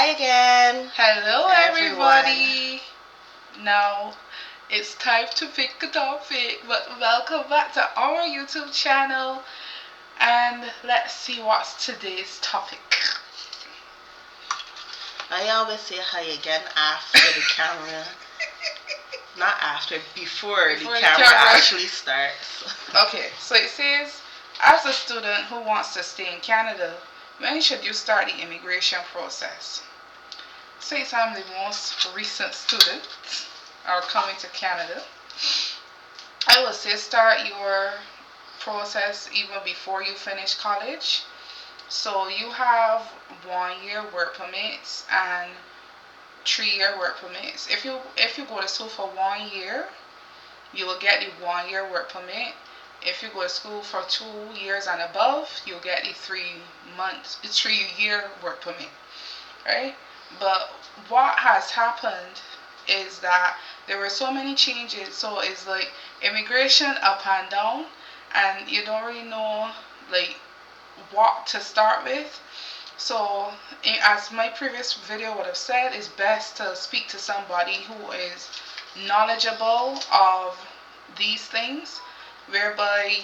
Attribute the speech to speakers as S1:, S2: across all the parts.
S1: Hi again.
S2: Hello,
S1: everyone.
S2: everybody. Now it's time to pick a topic, but welcome back to our YouTube channel. And let's see what's today's topic.
S1: I always say hi again after the camera. Not after, before the camera actually starts.
S2: Okay, so it says, as a student who wants to stay in Canada, when should you start the immigration process? Since I'm the most recent student or coming to Canada, I would say start your process even before you finish college. So you have 1 year work permits and 3 year work permits. If you go to school for 1 year, you will get the 1 year work permit. If you go to school for 2 years and above, you'll get the 3 year work permit, right? But what has happened is that there were so many changes. So it's like immigration up and down, and you don't really know like what to start with. So, as my previous video would have said, it's best to speak to somebody who is knowledgeable of these things, whereby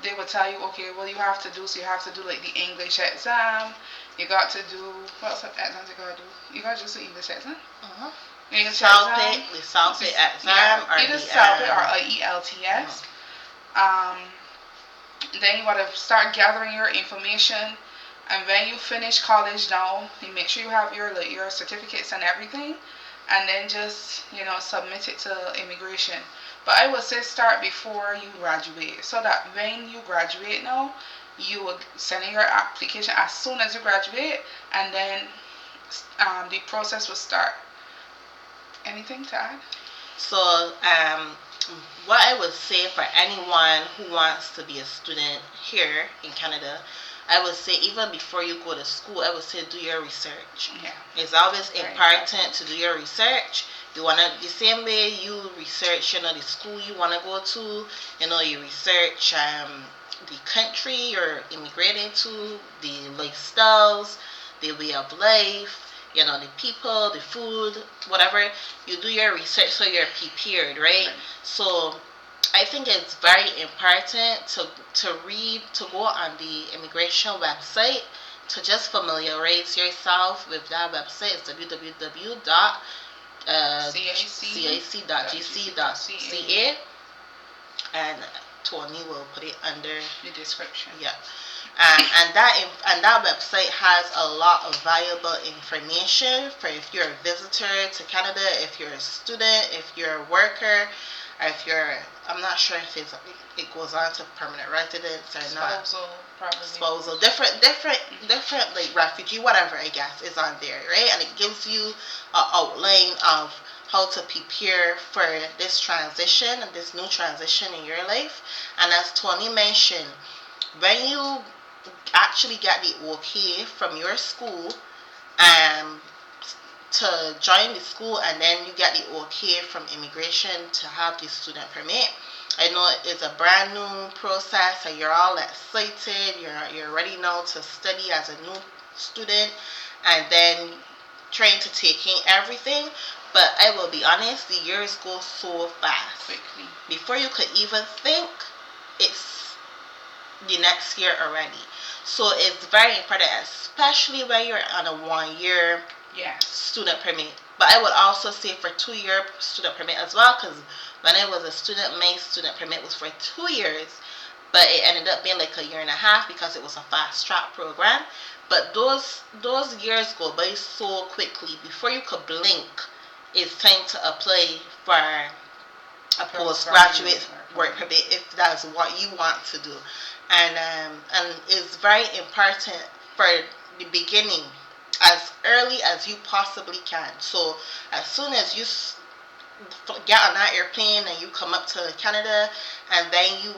S2: they would tell you, okay, well you have to do, so you have to do like the English exam. You got to do, what else exams you gotta do? You gotta just do English exam. English
S1: exam. The CELPIT exam, or
S2: either CELPIT or ELTS. Then you gotta start gathering your information, and when you finish college now, you make sure you have your certificates and everything, and then just submit it to immigration. But I would say start before you graduate, so that when you graduate now, you will send in your application as soon as you graduate, and then the process will start. Anything to add?
S1: So, what I would say for anyone who wants to be a student here in Canada, I would say even before you go to school, I would say do your research.
S2: Yeah.
S1: It's always important to do your research. You wanna, the same way you research, the school you wanna go to. You research the country you're immigrating to, the lifestyles, the way of life. The people, the food, whatever. You do your research so you're prepared, right? So I think it's very important to read, to go on the immigration website, to just familiarize yourself with that website. It's www.cac.gc.ca, and Tony will put it under
S2: the description.
S1: Yeah. And that website has a lot of valuable information for if you're a visitor to Canada, if you're a student, if you're a worker, or if you're, I'm not sure if it goes on to permanent residence or not. Spousal, different like refugee, whatever, I guess, is on there, right? And it gives you an outline of how to prepare for this transition and this new transition in your life. And as Tony mentioned, when you actually get the okay from your school to join the school, and then you get the okay from immigration to have the student permit, I know it's a brand new process and you're all excited, you're ready now to study as a new student and then trying to take in everything. But I will be honest, the years go so fast.
S2: Quickly.
S1: Before you could even think, it's the next year already. So it's very important, especially when you're on a 1 year student permit. But I would also say for 2 year student permit as well, because when I was a student, my student permit was for 2 years, but it ended up being like a year and a half because it was a fast track program. But those years go by so quickly. Before you could blink, it's time to apply for a postgraduate work permit if that's what you want to do. And it's very important for the beginning, as early as you possibly can. So as soon as you get on that airplane and you come up to Canada, and then you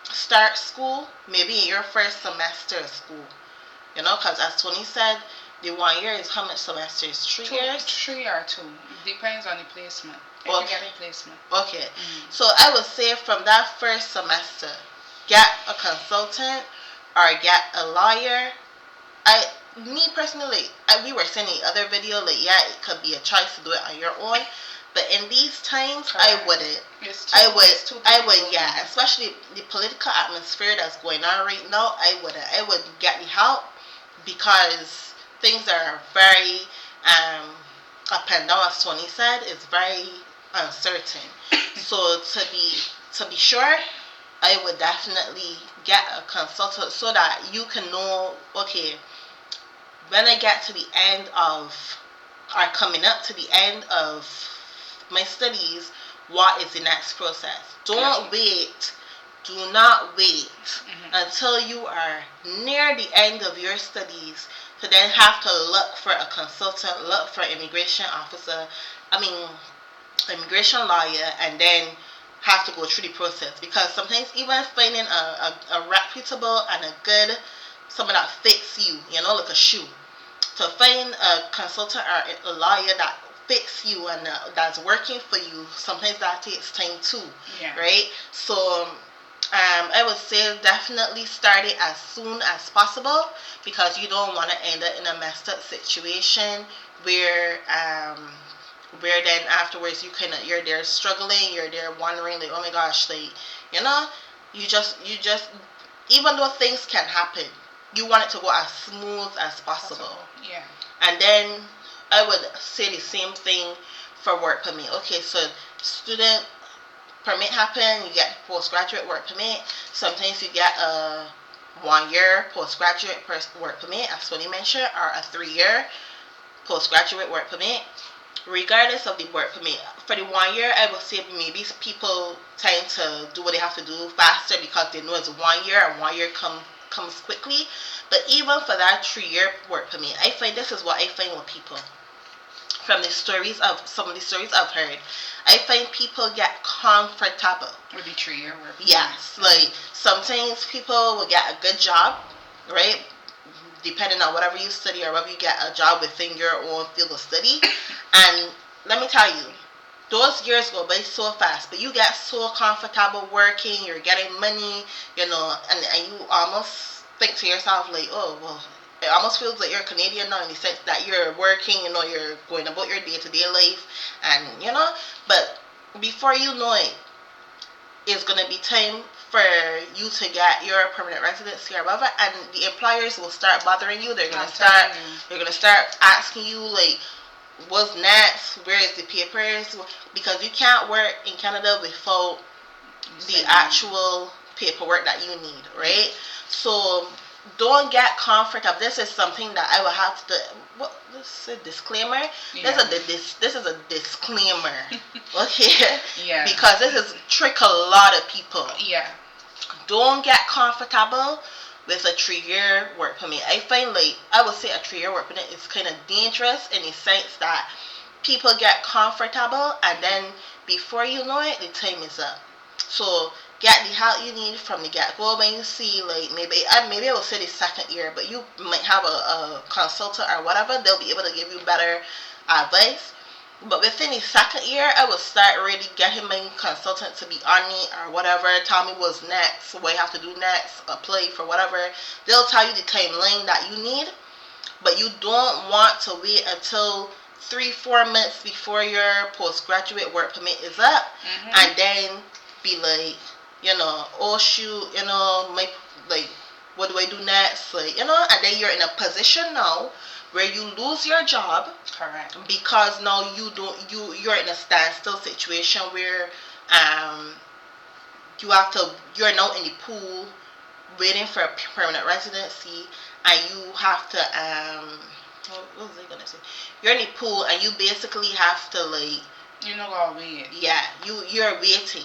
S1: start school, maybe in your first semester of school, because as Tony said, the 1 year is how much semesters? 3 years?
S2: 3 or 2. Depends on the placement. If you get a placement.
S1: Okay. So I would say from that first semester, get a consultant or get a lawyer. me personally, we were saying in the other video, like, yeah, it could be a choice to do it on your own. But in these times, I wouldn't. I would, yeah, especially the political atmosphere that's going on right now. I wouldn't. I would get the help because things are very up and down, as Tony said, is very uncertain. So to be sure, I would definitely get a consultant so that you can know, okay, when I get to the end of, or coming up to the end of my studies, what is the next process? Don't wait. Do not wait until you are near the end of your studies to then have to look for a consultant, look for an immigration officer, immigration lawyer, and then have to go through the process. Because sometimes even finding a reputable and a good, someone that fits you, like a shoe, to find a consultant or a lawyer that fits you and that's working for you, sometimes that takes time too, right? So I would say definitely start it as soon as possible, because you don't want to end up in a messed up situation where then afterwards you're there struggling, you're there wondering, like, oh my gosh, like, you just even though things can happen, you want it to go as smooth as possible.
S2: Yeah.
S1: And then I would say the same thing for work permit. Okay, so student permit happen, you get postgraduate work permit. Sometimes you get a 1-year postgraduate work permit, as Tony mentioned, or a 3-year postgraduate work permit. Regardless of the work permit, for the 1 year, I would say maybe people tend to do what they have to do faster because they know it's 1 year, and 1 year comes quickly. But even for that 3-year work permit, I find this is what I find with people. From the stories of some of the stories I've heard, I find people get comfortable
S2: with the 3-year work permit.
S1: Yes, like sometimes people will get a good job, right? Depending on whatever you study, or whether you get a job within your own field of study. And let me tell you, those years go by so fast, but you get so comfortable working, you're getting money, and you almost think to yourself, like, oh, well, it almost feels like you're Canadian now, in the sense that you're working, you're going about your day-to-day life, and, but before you know it, it's going to be time for you to get your permanent residency or whatever, and the employers will start bothering you. They're going to start asking you, like, what's next, where is the papers, because you can't work in Canada without the actual paperwork that you need, right? So don't get comfortable. This is something that I will have to. This is a disclaimer. Yeah. This is a disclaimer, okay?
S2: Yeah.
S1: Because this is trick a lot of people.
S2: Yeah.
S1: Don't get comfortable with a 3-year work permit. I find, like, I would say a 3-year work permit is kind of dangerous in the sense that people get comfortable, and then before you know it, the time is up. So get the help you need from the get-go. When you see, like, maybe I will say the 2nd year, but you might have a consultant or whatever, they'll be able to give you better advice. But within the 2nd year, I will start really getting my consultant to be on me or whatever, tell me what's next, what you have to do next, apply for whatever. They'll tell you the timeline that you need, but you don't want to wait until 3-4 months before your postgraduate work permit is up, and then be like, oh shoot, what do I do next? Like, and then you're in a position now where you lose your job.
S2: Correct.
S1: Because now you're in a standstill situation where you're now in the pool waiting for a permanent residency, and you have to what was I gonna say? You're in the pool and you basically have to, like,
S2: gotta wait.
S1: Yeah, you're waiting,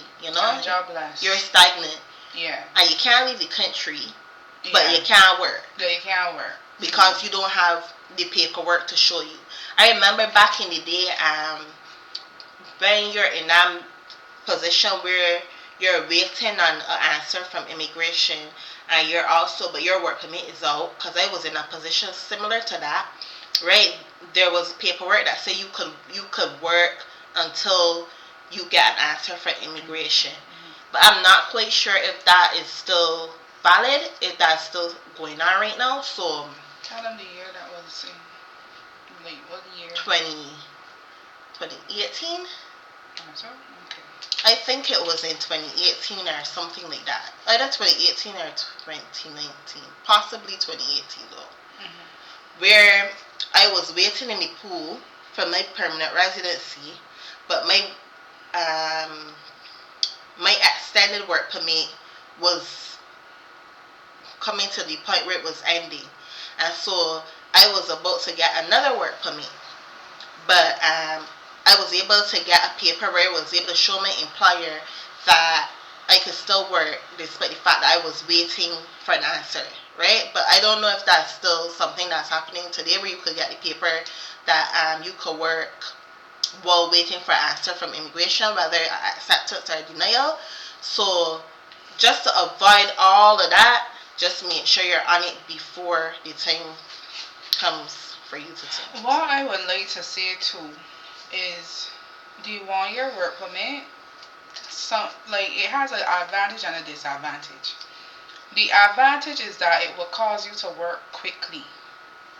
S2: Jobless.
S1: You're stagnant.
S2: Yeah.
S1: And you can't leave the country, but you can't work.
S2: Yeah, you can't work.
S1: Because you don't have the paperwork to show you. I remember back in the day, when you're in that position where you're waiting on an answer from immigration, and but your work permit is out, because I was in a position similar to that, right? There was paperwork that said you could work until you get an answer from immigration. But I'm not quite sure if that is still valid, if that's still going on right now. So
S2: tell them the year that was in like what year?
S1: 2018.
S2: So, okay.
S1: I think it was in 2018 or something like that. Either 2018 or 2019. Possibly 2018 though. Where I was waiting in the pool for my permanent residency, but my extended work permit was coming to the point where it was ending, and so I was about to get another work permit, but I was able to get a paper where I was able to show my employer that I could still work despite the fact that I was waiting for an answer, right? But I don't know if that's still something that's happening today where you could get the paper that you could work while waiting for an answer from immigration, whether acceptance or denial. So just to avoid all of that, just make sure you're on it before the time comes for you to take.
S2: What I would like to say too is the 1 year work permit, it has an advantage and a disadvantage. The advantage is that it will cause you to work quickly.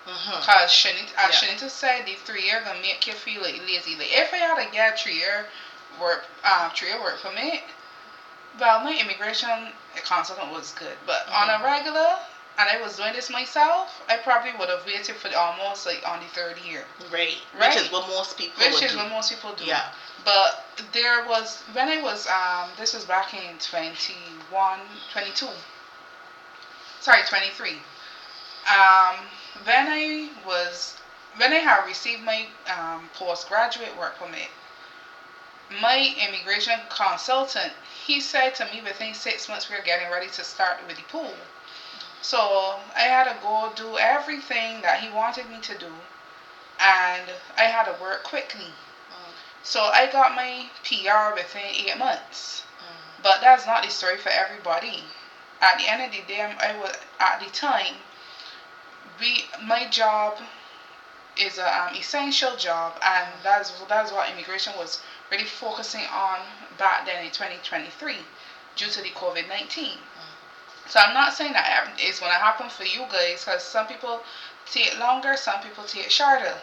S2: Because Shanita said the 3 year gonna make you feel like lazy. Like if I had to get 3 year work permit, well, my immigration consultant was good, but on a regular, and I was doing this myself, I probably would have waited for almost like on the 3rd year.
S1: Right. Which is what most people do.
S2: Yeah. But there was, when I was, this was back in 23. When I had received my postgraduate work permit, my immigration consultant, he said to me within 6 months we were getting ready to start with the pool. So I had to go do everything that he wanted me to do, and I had to work quickly. So I got my PR within 8 months. But that's not the story for everybody. At the end of the day, at the time, my job is an essential job, and that's what immigration was really focusing on back then in 2023 due to the COVID-19. So I'm not saying that it's going to happen for you guys, because some people take longer, some people take shorter.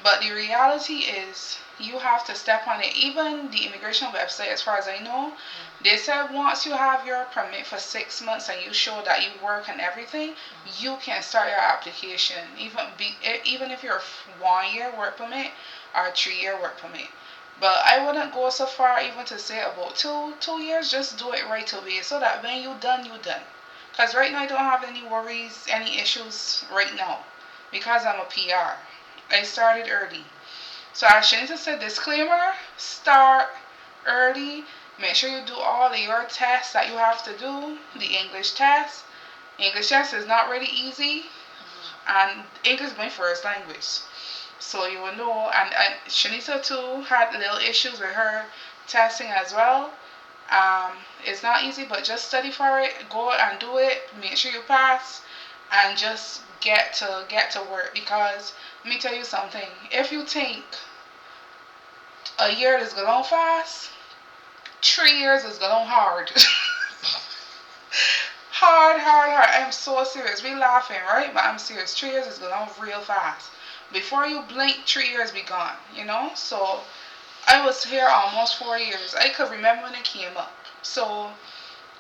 S2: But the reality is you have to step on it. Even the immigration website, as far as I know, they said once you have your permit for 6 months and you show that you work and everything, you can start your application, even if you're 1 year work permit or a 3 year work permit. But I wouldn't go so far even to say about 2 years. Just do it right away, so that when you're done, you're done. Because right now I don't have any worries, any issues right now, because I'm a PR. I started early. So as Shanita said, disclaimer, start early. Make sure you do all of your tests that you have to do. The English test. English test is not really easy. And English is my first language. So you will know. And Shanita too had little issues with her testing as well. It's not easy, but just study for it. Go and do it. Make sure you pass. And just get to work. Because let me tell you something. If you think a year is going fast, 3 years is going hard. hard. I'm so serious. We laughing, right? But I'm serious. 3 years is going real fast. Before you blink, 3 years be gone. So I was here almost 4 years. I could remember when it came up. So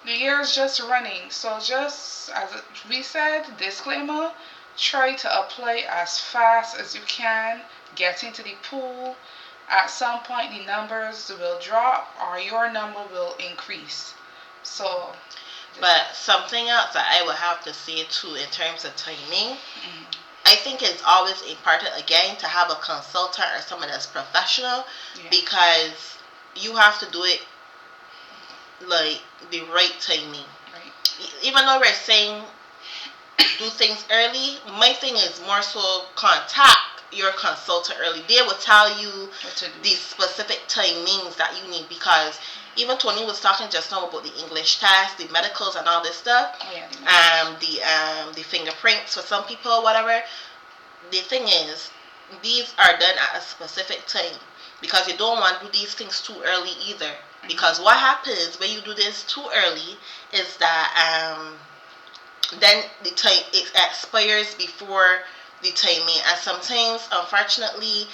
S2: the year's just running. So just as we said, disclaimer, try to apply as fast as you can. Get into the pool. At some point the numbers will drop or your number will increase. So
S1: but something else that I would have to say too in terms of timing, I think it's always important again to have a consultant or someone that's professional, because you have to do it like the right timing. Even though we're saying do things early, my thing is more so contact your consultant early. They will tell you the specific timings that you need, because even Tony was talking just now about the English test, the medicals and all this stuff, the fingerprints for some people, whatever. The thing is, these are done at a specific time, because you don't want to do these things too early either. Because what happens when you do this too early is that then the time it expires before the timing. And sometimes, unfortunately,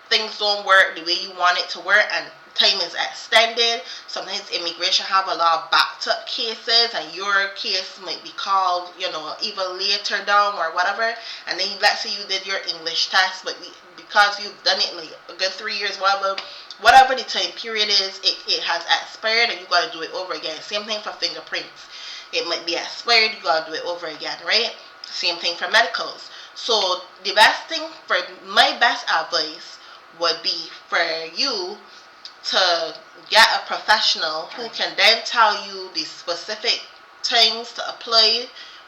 S1: things don't work the way you want it to work, and time is extended. Sometimes immigration have a lot of backed up cases, and your case might be called, even later down or whatever. And then let's say you did your English test, but because you've done it like a good 3 years, whatever the time period is, it has expired, and you got to do it over again. Same thing for fingerprints. It might be expired, you got to do it over again, right? Same thing for medicals. So the best thing, for my best advice would be for you to get a professional who can then tell you the specific things to apply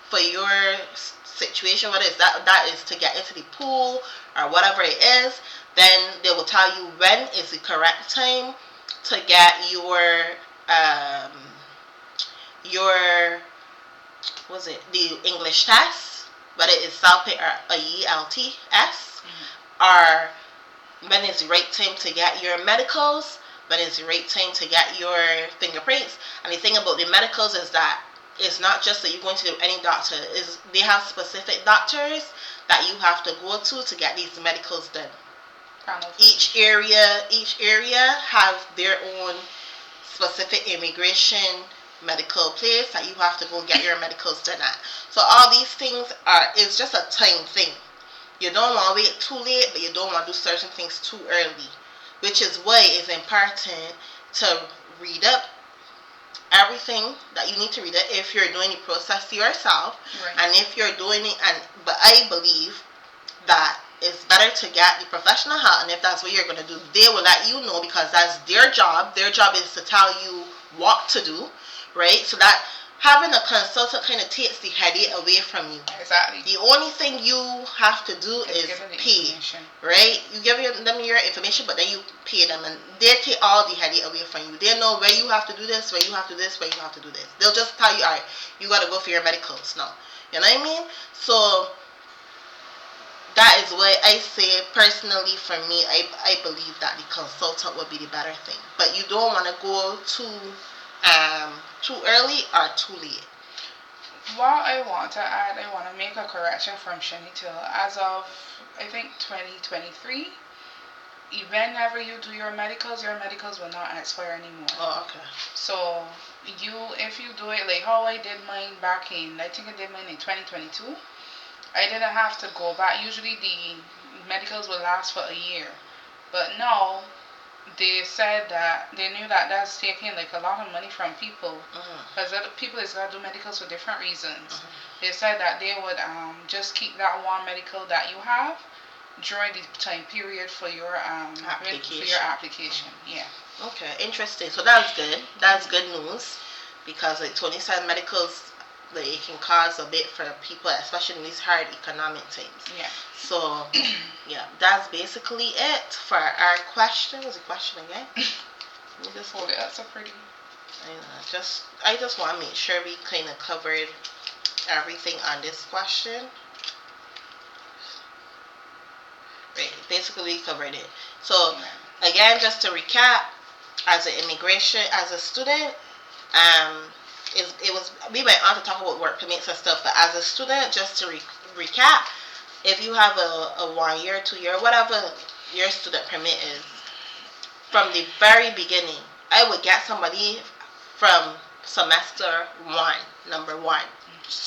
S1: for your situation, whether it's that is to get into the pool or whatever it is. Then they will tell you when is the correct time to get um your the English test, whether it's SALPIT or IELTS, or when is the right time to get your medicals, when is the right time to get your fingerprints. And the thing about the medicals is that it's not just that you're going to do any doctor. They have specific doctors that you have to go to get these medicals done. Each area have their own specific immigration medical place that you have to go get your medicals done at. So all these things is just a time thing. You don't want to wait too late, but you don't want to do certain things too early, which is why it's important to read up everything that you need to read it if you're doing the process yourself. Right. And if you're doing it, but I believe that it's better to get the professional help, and if that's what you're going to do, they will let you know, because that's their job. Their job is to tell you what to do, right? So that having a consultant kind of takes the headache away from you.
S2: Exactly.
S1: The only thing you have to do is pay, right? You give them your information, but then you pay them, and they take all the headache away from you. They know where you have to do this, where you have to do this, where you have to do this. They'll just tell you, all right, you got to go for your medicals now. You know what I mean? So that is why I say, personally, for me, I believe that the consultant would be the better thing. But you don't want to go too early or too late.
S2: What I want to add, I want to make a correction from Shanita. As of, I think, 2023, whenever you do your medicals will not expire anymore.
S1: Oh, okay.
S2: So if you do it like how I did mine back in, I think I did mine in 2022. I didn't have to go back. Usually the medicals will last for a year. But now, they said that they knew that that's taking like a lot of money from people. Because people is going to do medicals for different reasons. They said that they would just keep that one medical that you have during the time period for your application. Yeah.
S1: Okay, interesting. So that's good. That's good news. Because like Tony said, medicals, it can cause a bit for people, especially in these hard economic times.
S2: Yeah.
S1: So, yeah, that's basically it for our question. What's the question again?
S2: Let me just hold it. That's so pretty.
S1: I just want to make sure we kind of covered everything on this question. Right, basically we covered it. So, again, just to recap, as a student, we went on to talk about work permits and stuff, but as a student, just to recap, if you have a 1 year, 2 year, whatever your student permit is, from the very beginning, I would get somebody from semester 1, number 1,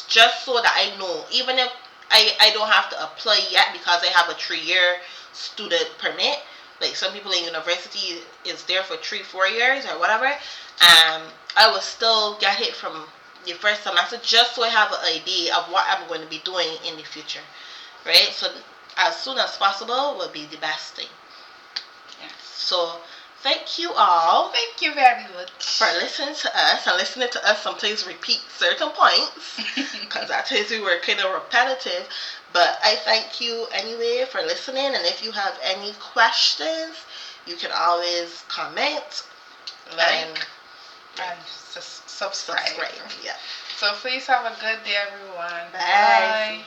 S1: just so that I know, even if I don't have to apply yet because I have a 3-year student permit. Like some people in university is there for 3-4 years or whatever. I will still get it from the first semester just so I have an idea of what I'm going to be doing in the future. Right? So as soon as possible will be the best thing.
S2: Yes.
S1: So thank you all.
S2: Thank you very much
S1: for listening to us, and listening to us sometimes repeat certain points because at times we were kind of repetitive. But I thank you anyway for listening, and if you have any questions, you can always comment,
S2: and subscribe.
S1: Yeah.
S2: So please have a good day, everyone.
S1: Bye.
S2: Bye.